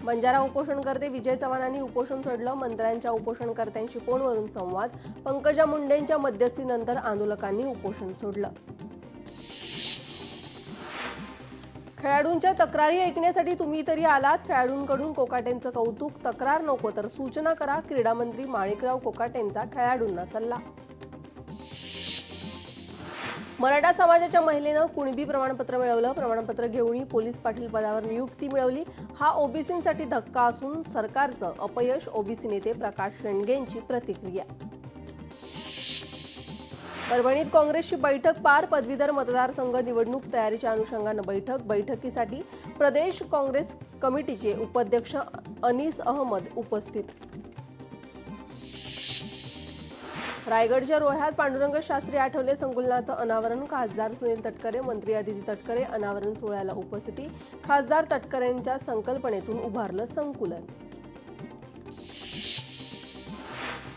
बंजारा उपोषणकर्ते विजय चव्हाणांनी उपोषण सोडलं. मंत्र्यांच्या उपोषणकर्त्यांशी फोनवरून संवाद. पंकजा मुंडेंच्या मध्यस्थीनंतर आंदोलकांनी उपोषण सोडलं. खेळाडूंच्या तक्रारी ऐकण्यासाठी तुम्ही तरी आलात. खेळाडूंकडून कोकाटेंचं कौतुक. तक्रार नको तर सूचना करा. क्रीडा मंत्री माणिकराव कोकाटेंचा खेळाडूंना सल्ला. मराठा समाजाच्या महिलेनं कुणबी प्रमाणपत्र मिळवलं. प्रमाणपत्र घेऊनही पोलीस पाटील पदावर नियुक्ती मिळवली. हा ओबीसींसाठी धक्का असून सरकारचं अपयश. ओबीसी नेते प्रकाश शेंडगेंची प्रतिक्रिया. परभणीत काँग्रेसची बैठक पार. पदवीधर मतदारसंघ निवडणूक तयारीच्या अनुषंगानं बैठकीसाठी प्रदेश काँग्रेस कमिटीचे उपाध्यक्ष अनीस अहमद उपस्थित. रायगडच्या रोह्यात पांडुरंग शास्त्री आठवले संकुलनाचं अनावरण. खासदार सुनील तटकरे, मंत्री अदिती तटकरे अनावरण सोहळ्याला उपस्थिती. खासदार तटकरेंच्या संकल्पनेतून उभारलं संकुलन.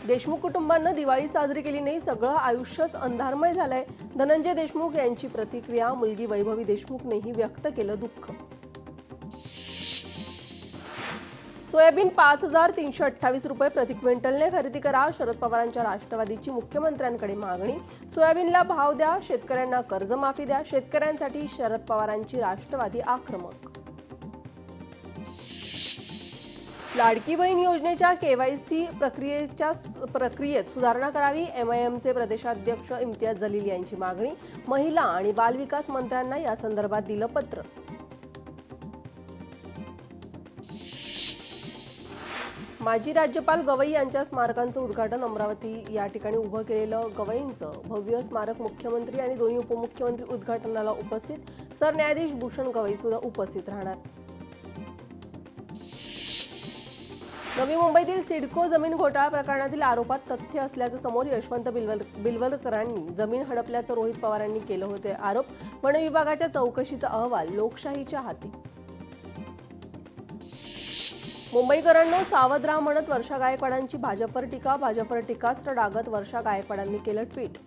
देशमुख कुटुंबानं दिवाळी साजरी केली नाही. सगळं आयुष्यच अंधारमय झालंय. धनंजय देशमुख यांची प्रतिक्रिया. मुलगी वैभवी देशमुखनेही व्यक्त केलं दुःख. सोयाबीन 5,328 रुपये प्रति क्विंटलने खरेदी करा. शरद पवारांच्या राष्ट्रवादीची मुख्यमंत्र्यांकडे मागणी. सोयाबीनला भाव द्या, शेतकऱ्यांना कर्जमाफी द्या. शेतकऱ्यांसाठी शरद पवारांची राष्ट्रवादी आक्रमक. लाडकी बहीण योजनेच्या केवायसी प्रक्रियेत सुधारणा करावी. एमआयएमचे प्रदेशाध्यक्ष इम्तियाज जलील यांची मागणी. महिला आणि बालविकास मंत्र्यांना या संदर्भात दिलं पत्र. माजी राज्यपाल गवई यांच्या स्मारकांचं उद्घाटन. अमरावती या ठिकाणी उभं केलेलं गवईंचं भव्य स्मारक. मुख्यमंत्री आणि दोन्ही उपमुख्यमंत्री उद्घाटनाला उपस्थित. सरन्यायाधीश भूषण गवई सुद्धा उपस्थित राहणार. नवी मुंबईतील सिडको जमीन घोटाळा प्रकरणातील आरोपात तथ्य असल्याचं समोर. यशवंत बिलवलकरांनी जमीन हडपल्याचं रोहित पवारांनी केलं होते आरोप. वन विभागाच्या चौकशीचा अहवाल लोकशाहीच्या हाती. मुंबईकरांनो सावध राहा म्हणत वर्षा गायकवाडांची भाजपवर टीका. भाजपवर टीकास्त्र डागत वर्षा गायकवाडांनी केलं ट्विट.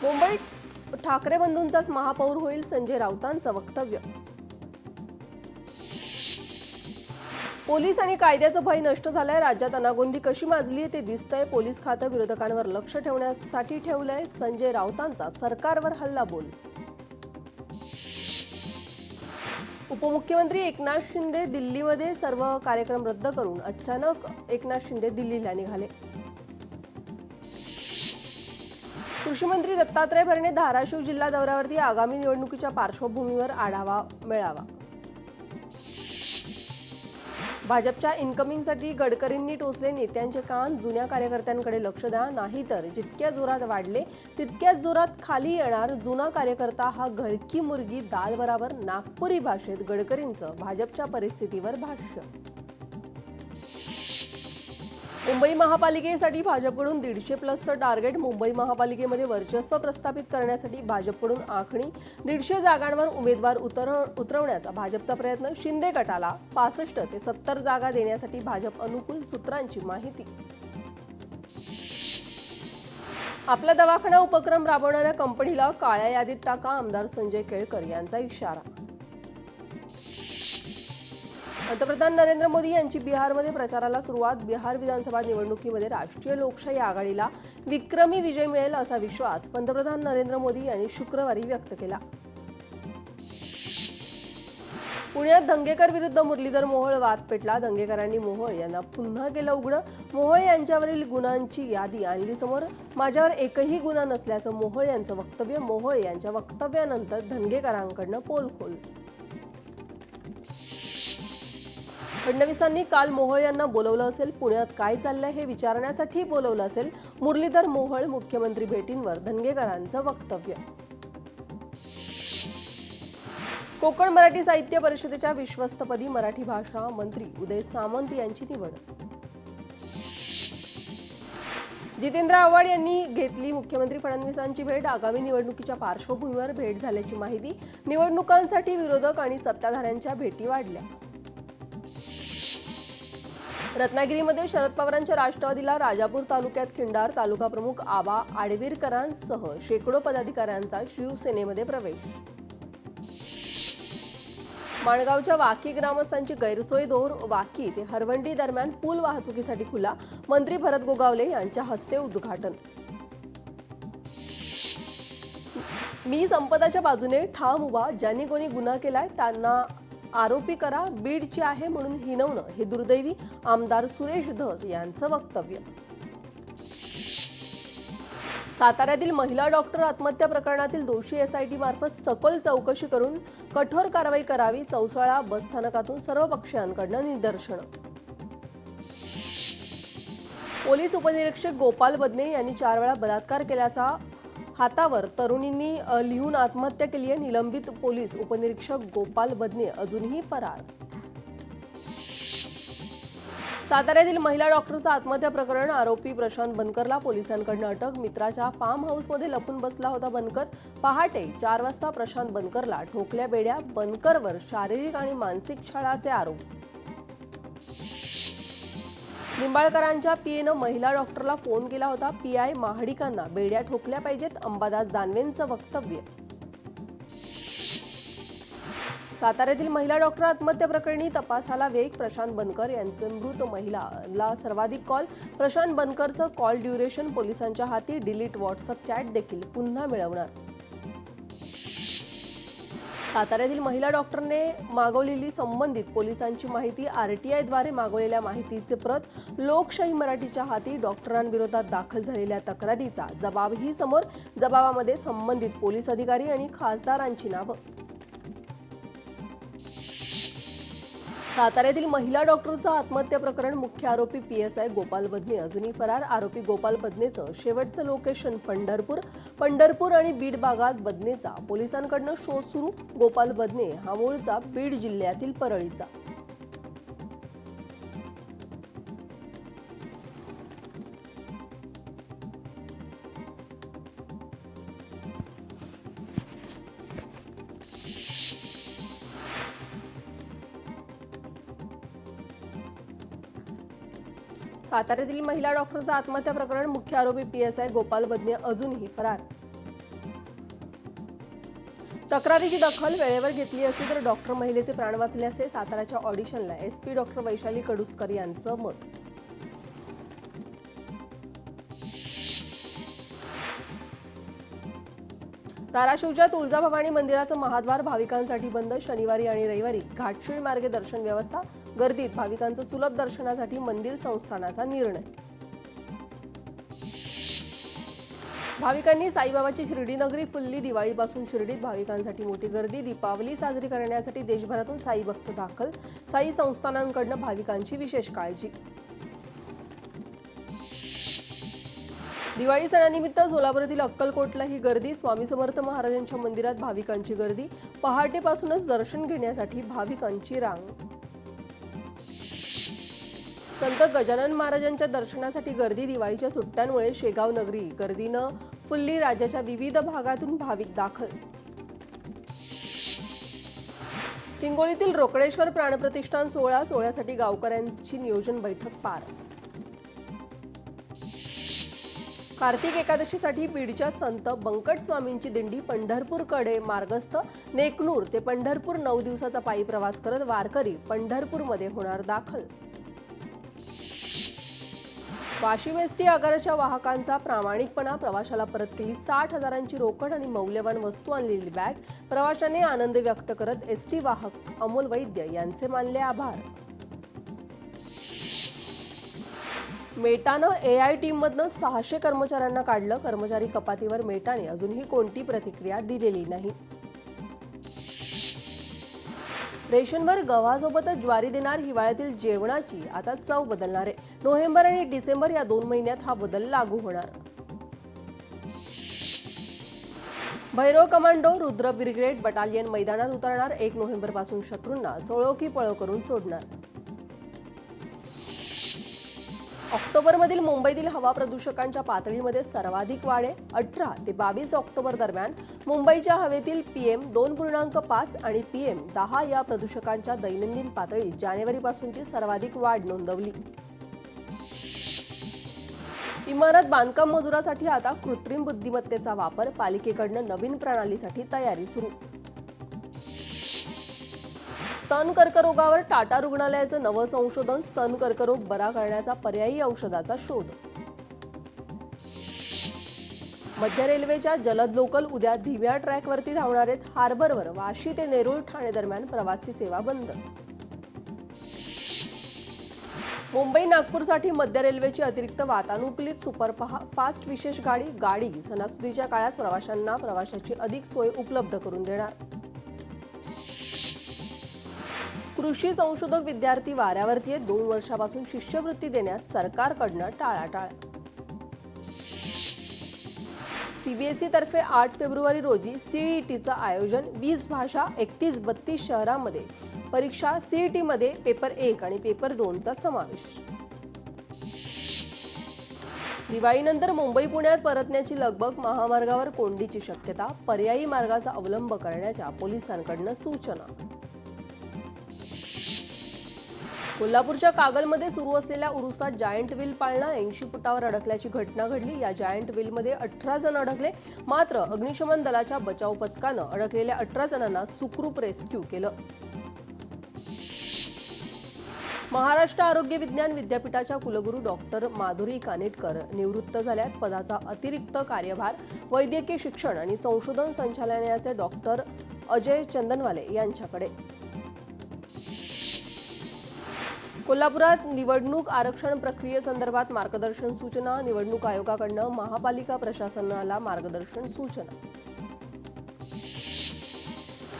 मुंबईत ठाकरे बंधूंचाच महापौर होईल संजय राऊतांचं वक्तव्य. पोलीस आणि कायद्याचं भय नष्ट झालंय. राज्यात अनागोंदी कशी माजली ते दिसतंय. पोलीस खातं विरोधकांवर लक्ष ठेवण्यासाठी ठेवलंय. संजय राऊतांचा सरकारवर हल्ला बोल. उपमुख्यमंत्री एकनाथ शिंदे दिल्लीमध्ये. सर्व कार्यक्रम रद्द करून अचानक एकनाथ शिंदे दिल्लीला निघाले. कृषी मंत्री दत्तात्रय भरणे धाराशिव जिल्हा दौऱ्यावरती. आगामी निवडणुकीच्या पार्श्वभूमीवर आढावा मेळावा. भाजपच्या इन्कमिंगसाठी गडकरींनी टोचले नेत्यांचे कान. जुन्या कार्यकर्त्यांकडे लक्ष द्या, नाहीतर जितक्या जोरात वाढले तितक्याच जोरात खाली येणार. जुना कार्यकर्ता हा घरकी मुर्गी दाल बराबर. नागपुरी भाषेत गडकरींचं भाजपच्या परिस्थितीवर भाष्य. मुंबई महापालिकेसाठी भाजपकडून 150+ टार्गेट. मुंबई महापालिकेमध्ये वर्चस्व प्रस्थापित करण्यासाठी भाजपकडून आखणी. 150 जागांवर उमेदवार उतरवण्याचा भाजपचा प्रयत्न. शिंदे गटाला 65 ते 70 जागा देण्यासाठी भाजप अनुकूल सूत्रांची माहिती. आपला दवाखाना उपक्रम राबवणाऱ्या कंपनीला काळ्या यादीत टाका. आमदार संजय केळकर यांचा इशारा. पंतप्रधान नरेंद्र मोदी यांची बिहारमध्ये प्रचाराला सुरुवात. बिहार विधानसभा निवडणुकीमध्ये राष्ट्रीय लोकशाही आघाडीला विक्रमी विजय मिळेल असा विश्वास पंतप्रधान नरेंद्र मोदी यांनी शुक्रवारी व्यक्त केला. पुण्यात दंगेकर विरुद्ध मुरलीधर मोहोळ वाद पेटला. दंगेकरांनी मोहोळ यांना पुन्हा केलं उघडं. मोहोळ यांच्यावरील गुन्ह्यांची यादी आणली समोर. माझ्यावर एकही गुन्हा नसल्याचं मोहोळ यांचं वक्तव्य. मोहोळ यांच्या वक्तव्यानंतर दंगेकरांकडनं पोलखोल. फडणवीसांनी काल मोहोळ यांना बोलवलं असेल. पुण्यात काय चाललंय हे विचारण्यासाठी बोलवलं असेल. मुरलीधर मोहोळ मुख्यमंत्री भेटींवर दंगेकरांचं वक्तव्य. कोकण मराठी साहित्य परिषदेच्या विश्वस्तपदी मराठी भाषा मंत्री उदय सामंत यांची निवड. जितेंद्र आव्हाड यांनी घेतली मुख्यमंत्री फडणवीसांची भेट. आगामी निवडणुकीच्या पार्श्वभूमीवर भेट झाल्याची माहिती. निवडणुकांसाठी विरोधक आणि सत्ताधाऱ्यांच्या भेटी वाढल्या. रत्नागिरीमध्ये शरद पवारांच्या राष्ट्रवादीला राजापूर तालुक्यात खिंडार. तालुका प्रमुख आबा आडवीरकरांसह शेकडो पदाधिकाऱ्यांचा शिवसेनेमध्ये प्रवेश. माणगावच्या वाकी ग्रामस्थांची गैरसोय दोर वाकी ते हरवंडी दरम्यान पूल वाहतुकीसाठी खुला, मंत्री भरत गोगावले यांच्या हस्ते उद्घाटन. मी संपदाच्या बाजूने ठाम उभा, ज्यांनी कोणी गुन्हा केलाय त्यांना आरोपी करा, बीडची आहे म्हणून हिनवणं हे दुर्दैवी, आमदार सुरेश धस यांचं वक्तव्य. साताऱ्यातील महिला डॉक्टर आत्महत्या प्रकरणातील दोषी एसआयटी मार्फत सखोल चौकशी करून कठोर कारवाई करावी. चौसाळा बसस्थानकातून सर्व पक्षांकडून निदर्शनं. पोलीस उपनिरीक्षक गोपाल बदने यांनी 4 वेळा बलात्कार केल्याचा हातावर तरुणींनी लिहून आत्महत्या केली आहे. निलंबित पोलीस उपनिरीक्षक गोपाल बदने अजूनही फरार. साताऱ्यातील महिला डॉक्टरचा आत्महत्या प्रकरण, आरोपी प्रशांत बनकरला पोलिसांकडून अटक. मित्राच्या फार्म हाऊसमध्ये लपून बसला होता बनकर. पहाटे 4 वाजता प्रशांत बनकरला ठोकल्या बेड्या. बनकरवर शारीरिक आणि मानसिक छळाचे आरोप. निंबाळकरांच्या पीएनं महिला डॉक्टरला फोन केला होता. पीआय महाडिकांना बेड्या ठोकल्या पाहिजेत, अंबादास दानवेंचं वक्तव्य. साताऱ्यातील महिला डॉक्टर आत्महत्या प्रकरणी तपासाला वेग. प्रशांत बनकर यांचे मृत महिलाला सर्वाधिक कॉल. प्रशांत बनकरचं कॉल ड्युरेशन पोलिसांच्या हाती. डिलीट व्हॉट्सअप चॅट देखील पुन्हा मिळवणार. साताऱ्यातील महिला डॉक्टरने मागवलेली संबंधित पोलिसांची माहिती, आरटीआयद्वारे मागवलेल्या माहितीचे प्रत लोकशाही मराठीच्या हाती. डॉक्टरांविरोधात दाखल झालेल्या तक्रारीचा जबाबही समोर. जबाबामध्ये संबंधित पोलीस अधिकारी आणि खासदारांची नावं. साताऱ्यातील महिला डॉक्टरचं आत्महत्या प्रकरण, मुख्य आरोपी पीएसआय गोपाल बदने अजूनही फरार. आरोपी गोपाल बदनेचं शेवटचं लोकेशन पंढरपूर आणि बीड भागात बदनेचा पोलिसांकडून शोध सुरू. गोपाल बदने हा मूळचा बीड जिल्ह्यातील परळीचा. साताऱ्यातील महिला डॉक्टरचं आत्महत्या प्रकरण, मुख्य आरोपी पीएसआय गोपाल बदने अजूनही फरार. तक्रारीची दखल वेळेवर घेतली असती तर डॉक्टर महिलेचे प्राण वाचले असते. साताऱ्याच्या ऑडिशनला एसपी डॉक्टर वैशाली कडुसकर यांचं मत. धाराशिवच्या तुळजाभवानी मंदिराचं महाद्वार भाविकांसाठी बंद. शनिवारी आणि रविवारी घाटशीळ मार्गे दर्शन व्यवस्था. गर्दीत भाविकांचं सुलभ दर्शनासाठी मंदिर संस्थानाचा निर्णय. भाविकांनी साईबाबाची शिर्डी नगरी फुलली. दिवाळीपासून शिर्डीत भाविकांसाठी मोठी गर्दी. दीपावली साजरी करण्यासाठी देशभरातून साई भक्त दाखल. साई संस्थानांकडून भाविकांची विशेष काळजी. दिवाळी सणानिमित्त सोलापुरातील अक्कलकोटला ही गर्दी. स्वामी समर्थ महाराजांच्या मंदिरात भाविकांची गर्दी. पहाटेपासूनच दर्शन घेण्यासाठी भाविकांची रांग. संत गजानन महाराजांच्या दर्शनासाठी गर्दी. दिवाळीच्या सुट्ट्यांमुळे शेगाव नगरी गर्दीनं फुलली. राज्याच्या विविध भागातून भाविक दाखल. हिंगोलीतील रोकडेश्वर प्राणप्रतिष्ठान सोहळ्यासाठी गावकऱ्यांची नियोजन बैठक पार. कार्तिक एकादशीसाठी बीडच्या संत बंकट स्वामींची दिंडी पंढरपूरकडे मार्गस्थ. नेकनूर ते पंढरपूर 9 दिवसाचा पायी प्रवास करत वारकरी पंढरपूरमध्ये होणार दाखल. वाशिम एसटी आगाराच्या वाहकांचा प्रामाणिकपणा. प्रवाशाला परत केली 60,000ची रोकड आणि मौल्यवान वस्तू आणलेली बॅग. प्रवाशाने आनंद व्यक्त करत एसटी वाहक अमोल वैद्य यांचे मानले आभार. मेटानं एआय टीममधनं 600 कर्मचाऱ्यांना काढलं. कर्मचारी कपातीवर मेटाने अजूनही कोणती प्रतिक्रिया दिलेली नाही. रेशनवर गव्हासोबतच ज्वारी देणार. हिवाळ्यातील जेवणाची आता चव बदलणार आहे. नोव्हेंबर आणि डिसेंबर या 2 महिन्यात हा बदल लागू होणार. Bhairav commando Rudra brigade battalion मैदानात उतरणार. 1 नोव्हेंबरपासून शत्रूंना सोळो की पळो करून सोडणार. ऑक्टोबरमधील मुंबईतील हवा प्रदूषकांच्या पातळीमध्ये सर्वाधिक वाढ आहे. 18 ते 22 ऑक्टोबर दरम्यान मुंबईच्या हवेतील PM 2.5 आणि PM 10 या प्रदूषकांच्या दैनंदिन पातळीत जानेवारीपासूनची सर्वाधिक वाढ नोंदवली. इमारत बांधकाम मजुरासाठी आता कृत्रिम बुद्धिमत्तेचा वापर. पालिकेकडून नवीन प्रणालीसाठी तयारी सुरू. स्तन कर्करोगावर टाटा रुग्णालयाचं नवं संशोधन, स्तन कर्करोग बरा करण्याचा पर्यायी औषधाचा शोध. मध्य रेल्वेच्या जलद लोकल उद्या धीम्या ट्रॅकवरती धावणार आहेत. हार्बरवर वाशी ते नेरूळ ठाणे दरम्यान प्रवासी सेवा बंद. मुंबई नागपूरसाठी मध्य रेल्वेची अतिरिक्त वातानुकूलित सुपरफास्ट विशेष गाडी सणासुदीच्या काळात प्रवाशांना प्रवासाची अधिक सोय उपलब्ध करून देणार. कृषी संशोधक विद्यार्थी वाऱ्यावरती आहेत. 2 वर्षापासून शिष्यवृत्ती देण्यास सरकारकडनं टाळाटाळ. सीबीएसई तर्फे 8 फेब्रुवारी रोजी सीईटीचं आयोजन. 20 भाषा 31-32 शहरांमध्ये परीक्षा. सीईटी मध्ये पेपर 1 आणि पेपर 2 चा समावेश. दिवाळीनंतर मुंबई पुण्यात परतण्याची लगबग. महामार्गावर कोंडीची शक्यता. पर्यायी मार्गाचा अवलंब करण्याच्या पोलिसांकडनं सूचना. कोल्हापूरच्या कागलमध्ये सुरू असलेल्या उरुसात जायंट व्हील पाळणा 80 फुटावर अडकल्याची घटना घडली. या जायंट व्हीलमध्ये 18 जण अडकले. मात्र अग्निशमन दलाच्या बचाव पथकानं अडकलेल्या 18 जणांना सुखरूप रेस्क्यू केलं. महाराष्ट्र आरोग्य विज्ञान विद्यापीठाच्या कुलगुरू डॉक्टर माधुरी कानेटकर निवृत्त झाल्यात. पदाचा अतिरिक्त कार्यभार वैद्यकीय शिक्षण आणि संशोधन संचालनालयाचे डॉक्टर अजय चंदनवाले यांच्याकडे. कोल्हापुरात निवडणूक आरक्षण प्रक्रियेसंदर्भात मार्गदर्शन सूचना. निवडणूक आयोगाकडनं महापालिका प्रशासनाला मार्गदर्शन सूचना.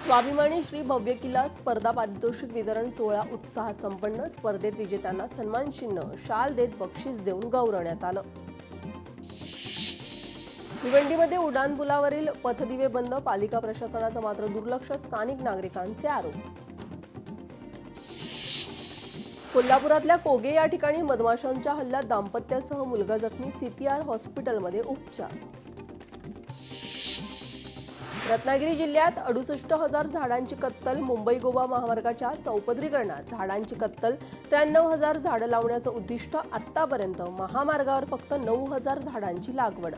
स्वाभिमानी श्री भव्य किल्ला स्पर्धा पारितोषिक वितरण सोहळा उत्साहात संपन्न. स्पर्धेत विजेत्यांना सन्मान चिन्ह, शाल देत बक्षीस देऊन गौरवण्यात आलं. भिवंडीमध्ये उड्डाणपुलावरील पथदिवे बंद. पालिका प्रशासनाचं मात्र दुर्लक्ष. स्थानिक नागरिकांचे आरोप. कोल्हापुरातल्या कोगे या ठिकाणी मधमाशांच्या हल्ल्यात दाम्पत्यासह मुलगा जखमी. सीपीआर हॉस्पिटलमध्ये उपचार. रत्नागिरी जिल्ह्यात 68,000 झाडांची कत्तल. मुंबई गोवा महामार्गाच्या चौपदरीकरणात झाडांची कत्तल. 93,000 झाडं लावण्याचं उद्दिष्ट. आतापर्यंत महामार्गावर फक्त 9,000 झाडांची लागवड.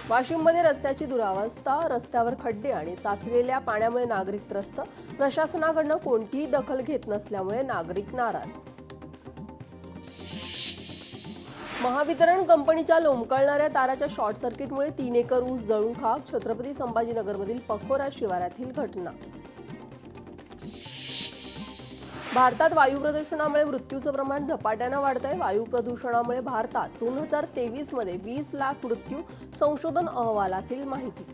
वाशिममध्ये रस्त्याची दुरावस्था. रस्त्यावर खड्डे आणि साचलेल्या पाण्यामुळे नागरिक त्रस्त. प्रशासनाकडनं कोणतीही दखल घेत नसल्यामुळे नागरिक नाराज. महावितरण कंपनीच्या लोंबकळणाऱ्या ताराच्या शॉर्ट सर्किटमुळे 3 एकर ऊस जळून खाक. छत्रपती संभाजीनगरमधील पखोरा शिवारातील घटना. भारतात वायू प्रदूषणामुळे मृत्यूचं प्रमाण झपाट्यानं वाढतंय. वायू प्रदूषणामुळे भारतात 2023 मध्ये 20 लाख मृत्यू. संशोधन अहवालातील माहिती.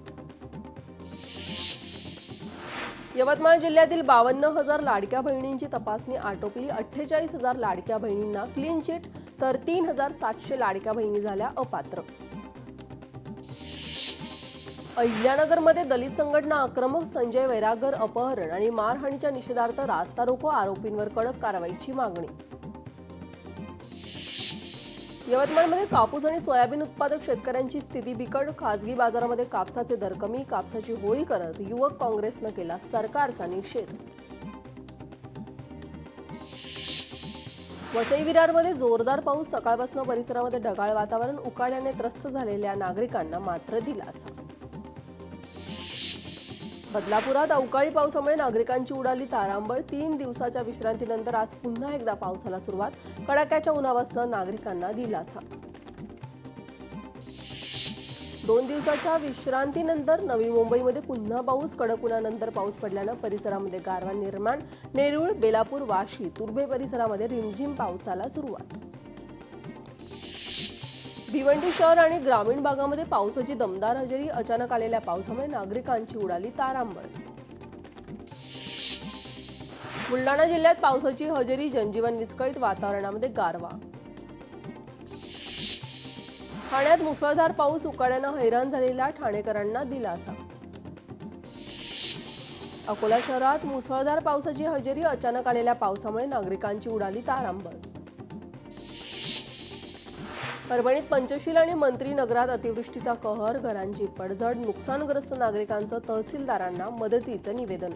यवतमाळ जिल्ह्यातील 52,000 लाडक्या बहिणींची तपासणी आटोपली. 48,000 लाडक्या बहिणींना क्लीन चिट तर 3,700 लाडक्या बहिणी झाल्या अपात्र. अहिल्यानगरमध्ये दलित संघटना आक्रमक. संजय वैरागर अपहरण आणि मारहाणीच्या निषेधार्थ रास्ता रोको. आरोपींवर कडक कारवाईची मागणी. यवतमाळमध्ये कापूस आणि सोयाबीन उत्पादक शेतकऱ्यांची स्थिती बिकट. खासगी बाजारामध्ये कापसाचे दर कमी. कापसाची होळी करत युवक काँग्रेसनं केला सरकारचा निषेध. वसई विरारमध्ये जोरदार पाऊस. सकाळपासून परिसरामध्ये ढगाळ वातावरण. उकाड्याने त्रस्त झालेल्या नागरिकांना मात्र दिलासा. बदलापुरात अवकाळी पावसामुळे नागरिकांची उडाली तारांबळ. 3 दिवसाच्या विश्रांतीनंतर आज पुन्हा एकदा पावसाला सुरुवात. कडाक्याच्या उन्हापासून नागरिकांना दिलासा. 2 दिवसाच्या विश्रांतीनंतर नवी मुंबईमध्ये पुन्हा पाऊस. कडक उन्हानंतर पाऊस पडल्यानं परिसरामध्ये गारवा निर्माण. नेरूळ, बेलापूर, वाशी, तुर्भे परिसरामध्ये रिमझिम पावसाला सुरुवात. भिवंडी शहर आणि ग्रामीण भागामध्ये पावसाची दमदार हजेरी. अचानक आलेल्या पावसामुळे नागरिकांची उडाली तारांबळ. बुलढाणा जिल्ह्यात पावसाची हजेरी. जनजीवन विस्कळीत. वातावरणामध्ये गारवा. ठाण्यात मुसळधार पाऊस. उकाड्यानं हैराण झालेल्या ठाणेकरांना दिलासा. अकोला शहरात मुसळधार पावसाची हजेरी. अचानक आलेल्या पावसामुळे नागरिकांची उडाली तारांबळ. परभणीत पंचशील आणि मंत्री नगरात अतिवृष्टीचा कहर. घरांची पडझड. नुकसानग्रस्त नागरिकांचं तहसीलदारांना मदतीचं निवेदन.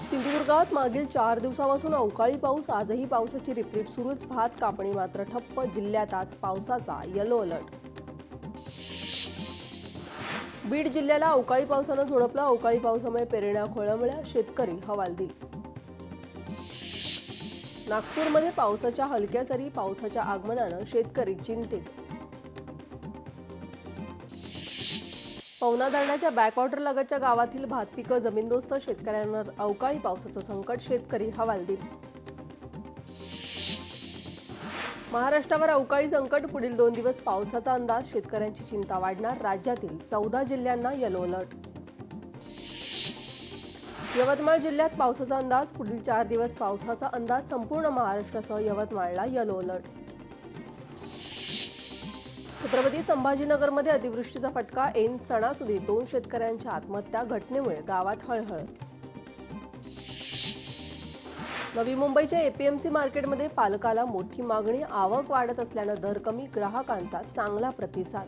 सिंधुदुर्गात मागील 4 दिवसापासून अवकाळी पाऊस. आजही पावसाची रिपरिप सुरूच. भात कापणी मात्र ठप्प. जिल्ह्यात आज पावसाचा येलो अलर्ट. बीड जिल्ह्याला अवकाळी पावसानं झोडपलं. अवकाळी पावसामुळे पेरण्या खोळंबल्या, शेतकरी हवालदिल. नागपूरमध्ये पावसाच्या हलक्या सरी, पावसाच्या आगमनानं शेतकरी चिंतित. पवना धरणाच्या बॅकवॉटर लगतच्या गावातील भात पिकं जमीनदोस्त, शेतकऱ्यांवर अवकाळी पावसाचं संकट, शेतकरी हवालदिल. महाराष्ट्रावर अवकाळी संकट, पुढील 2 दिवस पावसाचा अंदाज, शेतकऱ्यांची चिंता वाढणार. राज्यातील 14 जिल्ह्यांना येलो अलर्ट. यवतमाळ जिल्ह्यात पावसाचा अंदाज, पुढील 4 दिवस पावसाचा अंदाज, संपूर्ण महाराष्ट्रासह यवतमाळला येलो अलर्ट. छत्रपती संभाजीनगरमध्ये अतिवृष्टीचा फटका, ऐन सणासुदीत 2 शेतकऱ्यांच्या आत्महत्या, घटनेमुळे गावात हळहळ. नवी मुंबईच्या एपीएमसी मार्केटमध्ये पालकाला मोठी मागणी, आवक वाढत असल्यानं दर कमी, ग्राहकांचा चांगला प्रतिसाद.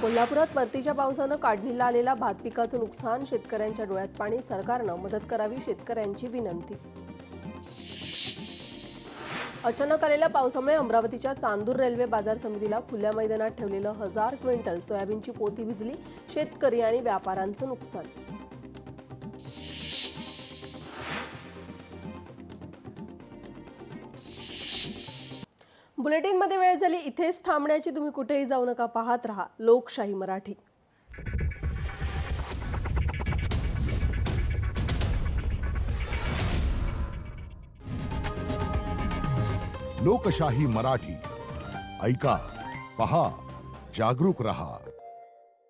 कोल्हापुरात परतीच्या पावसानं काढणीला आलेला भात पिकाचं नुकसान, शेतकऱ्यांच्या डोळ्यात पाणी, सरकारनं मदत करावी, शेतकऱ्यांची विनंती. अचानक आलेल्या पावसामुळे अमरावतीच्या चांदूर रेल्वे बाजार समितीला खुल्या मैदानात ठेवलेलं 1000 क्विंटल सोयाबीनची पोती भिजली, शेतकरी आणि व्यापाऱ्यांचं नुकसान. बुलेटिनमध्ये वेळ झाली इथेच थांबण्याची. तुम्ही कुठेही जाऊ नका, पाहत रहा लोकशाही मराठी. लोकशाही मराठी ऐका, पहा, जागरूक रहा.